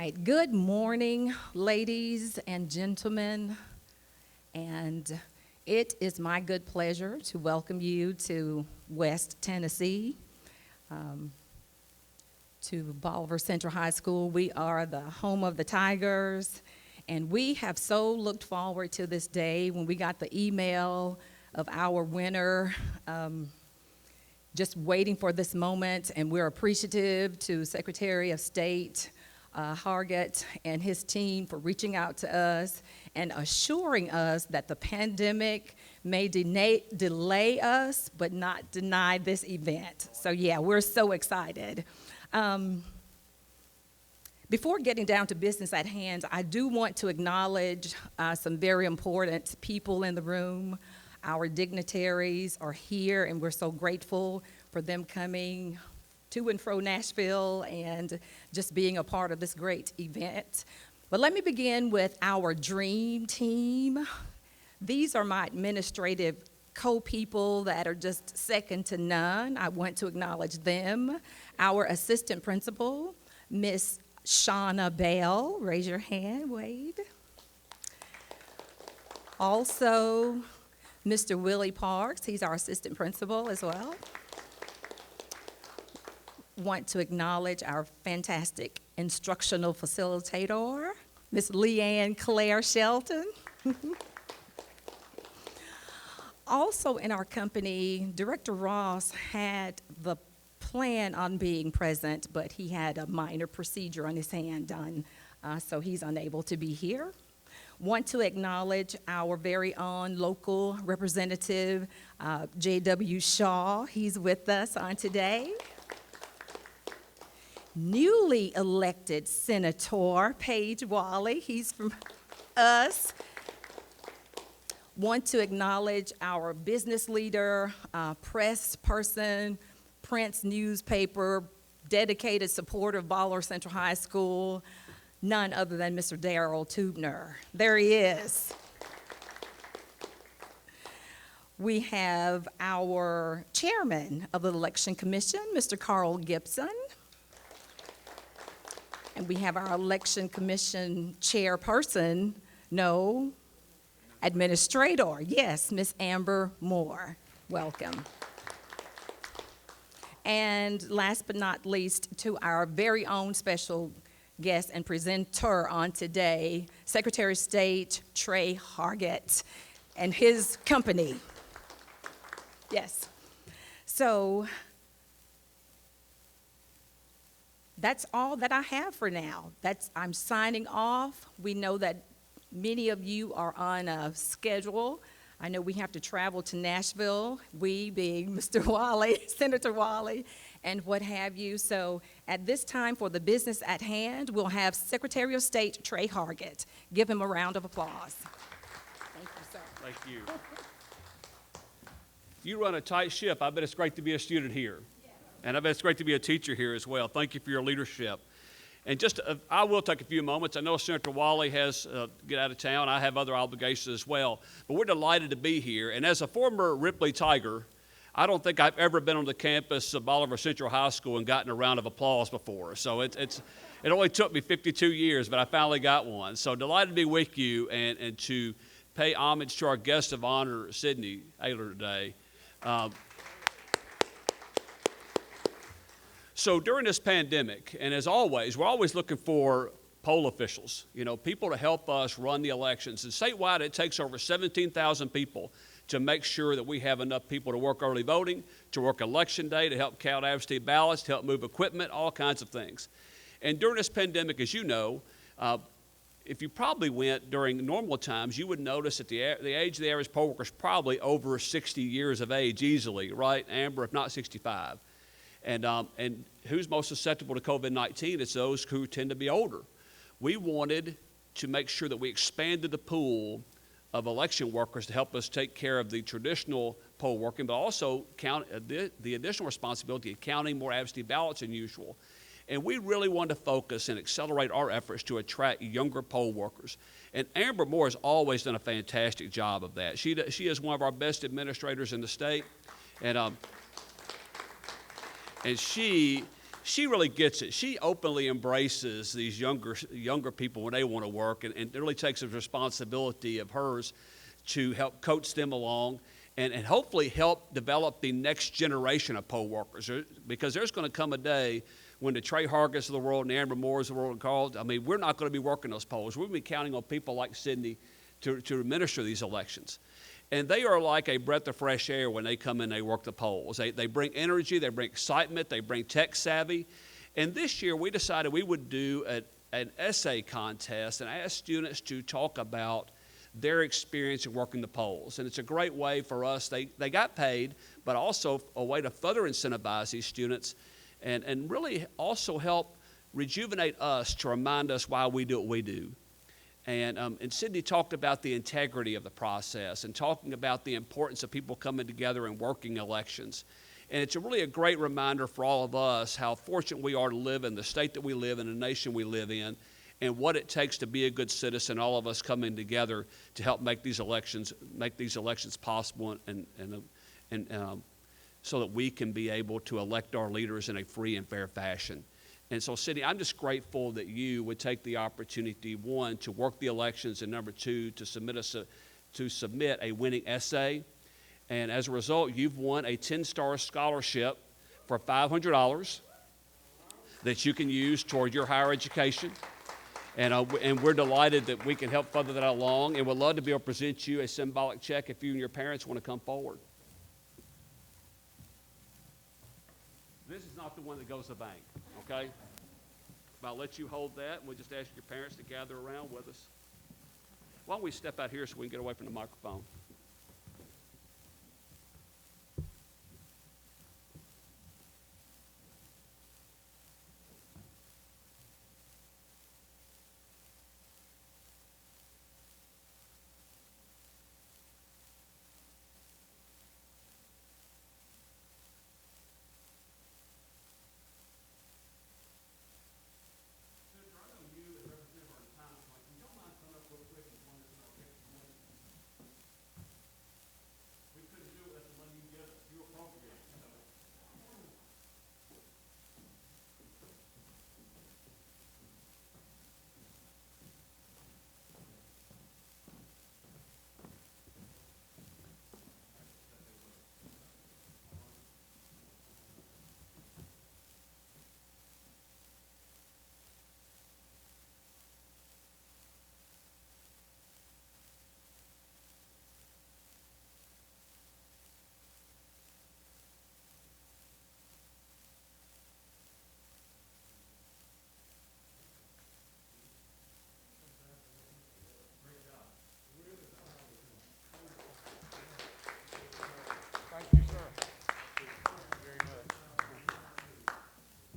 right, good morning, ladies and gentlemen, and it is my good pleasure to welcome you to West Tennessee, to Bolivar Central High School. We are the home of the Tigers, and we have so looked forward to this day when we got the email of our winner, just waiting for this moment, and we're appreciative to Secretary of State Hargett and his team for reaching out to us and assuring us that the pandemic may delay us, but not deny this event. So yeah, we're so excited. Before getting down to business at hand, I do want to acknowledge some very important people in the room. Our dignitaries are here, and we're so grateful for them coming to and fro Nashville and just being a part of this great event. But let me begin with our dream team. These are my administrative co-people that are just second to none. I want to acknowledge them. Our assistant principal, Miss Shauna Bell. Raise your hand, wave. Also, Mr. Willie Parks, he's our assistant principal as well. Want to acknowledge our fantastic instructional facilitator, Miss Leanne Claire Shelton. Also in our company, Director Ross had the plan on being present, but he had a minor procedure on his hand done, so he's unable to be here. Want to acknowledge our very own local representative, J.W. Shaw. He's with us on today. Newly elected Senator Paige Wally, he's from us. Want to acknowledge our business leader, press person, Prince newspaper, dedicated supporter of Bolivar Central High School, none other than Mr. Darrell Tubner. There he is. We have our chairman of the Election Commission, Mr. Carl Gibson. And we have our Election Commission chairperson, administrator, yes, Miss Amber Moore. Welcome. And last but not least, to our very own special guest and presenter on today, Secretary of State Trey Hargett and his company. Yes. So that's all that I have for now. I'm signing off. We know that many of you are on a schedule. I know we have to travel to Nashville, we being Mr. Wally, Senator Wally, and what have you. So at this time, for the business at hand, we'll have Secretary of State Trey Hargett. Give him a round of applause. Thank you, sir. Thank you. You run a tight ship. I bet it's great to be a student here. And I bet it's great to be a teacher here as well. Thank you for your leadership. And I will take a few moments. I know Senator Wally has to get out of town. I have other obligations as well. But we're delighted to be here. And as a former Ripley Tiger, I don't think I've ever been on the campus of Bolivar Central High School and gotten a round of applause before. So it only took me 52 years, but I finally got one. So delighted to be with you and to pay homage to our guest of honor, Sydni Aylor, today. So during this pandemic, and as always, we're always looking for poll officials, people to help us run the elections. And statewide, it takes over 17,000 people to make sure that we have enough people to work early voting, to work election day, to help count absentee ballots, to help move equipment, all kinds of things. And during this pandemic, as you know, if you probably went during normal times, you would notice that the age of the average poll worker is probably over 60 years of age easily, right, Amber, if not 65. And who's most susceptible to COVID-19? It's those who tend to be older. We wanted to make sure that we expanded the pool of election workers to help us take care of the traditional poll working, but also count the additional responsibility of counting more absentee ballots than usual. And we really wanted to focus and accelerate our efforts to attract younger poll workers. And Amber Moore has always done a fantastic job of that. She is one of our best administrators in the state. And she she really gets it. She openly embraces these younger people when they want to work, and it really takes a responsibility of hers to help coach them along and hopefully help develop the next generation of poll workers. Because there's going to come a day when the Trey Hargetts of the world and the Amber Moores of the world are called. I mean, we're not going to be working those polls. We're going to be counting on people like Sydney to administer these elections. And they are like a breath of fresh air when they come in, they work the polls. They bring energy, they bring excitement, they bring tech savvy. And this year we decided we would do an essay contest and ask students to talk about their experience in working the polls. And it's a great way for us, they got paid, but also a way to further incentivize these students and really also help rejuvenate us to remind us why we do what we do. And Sydney talked about the integrity of the process and talking about the importance of people coming together and working elections. And it's really a great reminder for all of us how fortunate we are to live in the state that we live in, the nation we live in, and what it takes to be a good citizen, all of us coming together to help make these elections possible and so that we can be able to elect our leaders in a free and fair fashion. And so, Sydney, I'm just grateful that you would take the opportunity, one, to work the elections, and number two, to submit a winning essay. And as a result, you've won a 10-star scholarship for $500 that you can use toward your higher education. And we're delighted that we can help further that along, and would love to be able to present you a symbolic check if you and your parents want to come forward. This is not the one that goes to the bank, okay? But I'll let you hold that, and we'll just ask your parents to gather around with us. Why don't we step out here so we can get away from the microphone?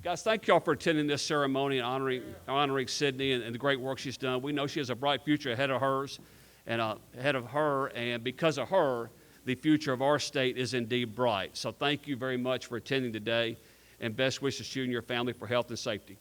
Guys, thank y'all for attending this ceremony and honoring Sydney and the great work she's done. We know she has a bright future ahead of her, and because of her, the future of our state is indeed bright. So thank you very much for attending today, and best wishes to you and your family for health and safety.